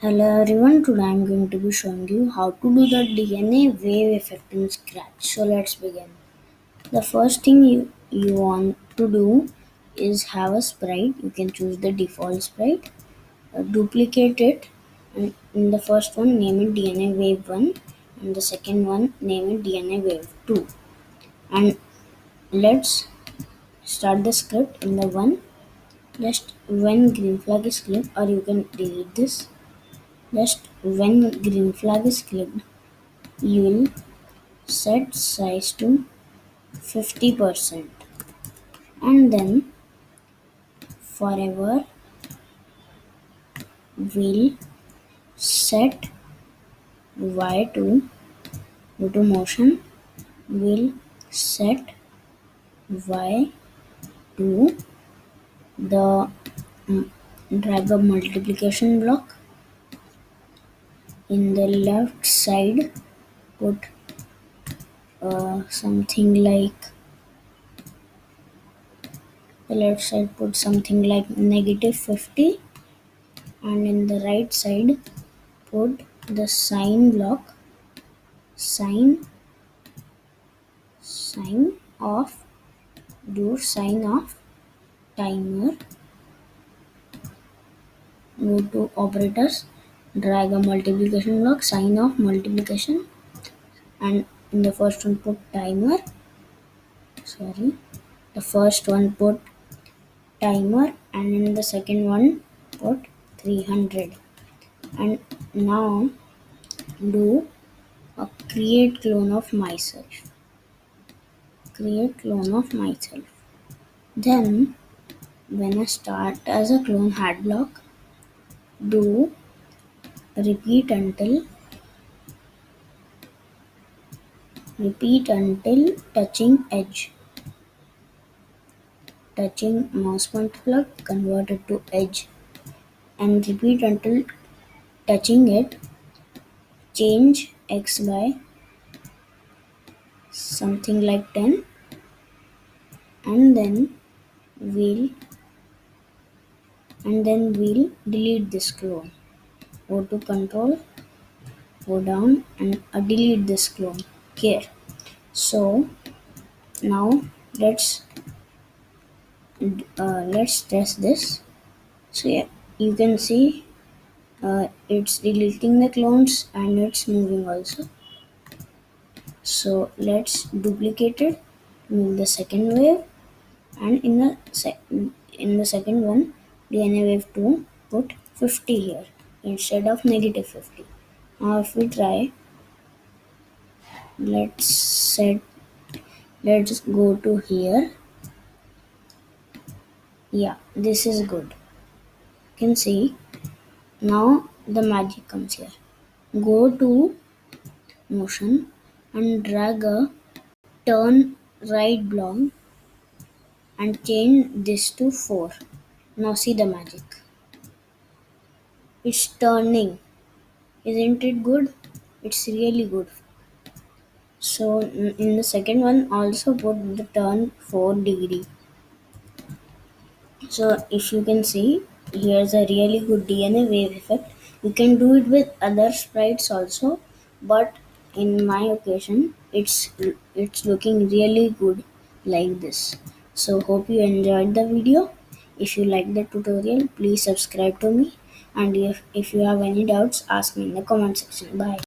Hello everyone, today I'm going to be showing you how to do the DNA wave effect in Scratch. So let's begin. The first thing you want to do is have a sprite. You can choose the default sprite, duplicate it, and in the first one name it DNA wave 1 and the second one name it DNA wave 2. And let's start the script in the one. Just when green flag is clicked, or you can delete this. Just when green flag is clicked, you will set size to 50% and then forever we'll set y to go to motion, we'll set y to the drag a multiplication block. In the left side put something like -50, and in the right side put the sign block, sign sign of do sign of timer. Go to operators, drag a multiplication block, sign of multiplication, and in the first one put timer. Sorry, the first one put timer, and in the second one put 300. And now do a create clone of myself. Create clone of myself. Then when I start as a clone hat block, do repeat until touching mouse pointer plug, convert it to edge, and repeat until touching it. Change x by something like 10, and we'll we'll delete this clone. Go to control, go down, and delete this clone here. So now let's test this. So yeah, you can see it's deleting the clones and it's moving also. So let's duplicate it, move the second wave, and in the second one DNA wave 2 put 50 here instead of -50. Now if we try, let's set let's go to here. Yeah, this is good. You can see now the magic comes here. Go to motion and drag a turn right block and change this to 4. Now see the magic. It's turning. Isn't it good? It's really good. So in the second one also put the turn 4 degree. So if you can see, here's a really good DNA wave effect. You can do it with other sprites also, but in my occasion it's looking really good like this. So hope you enjoyed the video. If you like the tutorial, please subscribe to me, and if you have any doubts, ask me in the comment section. Bye.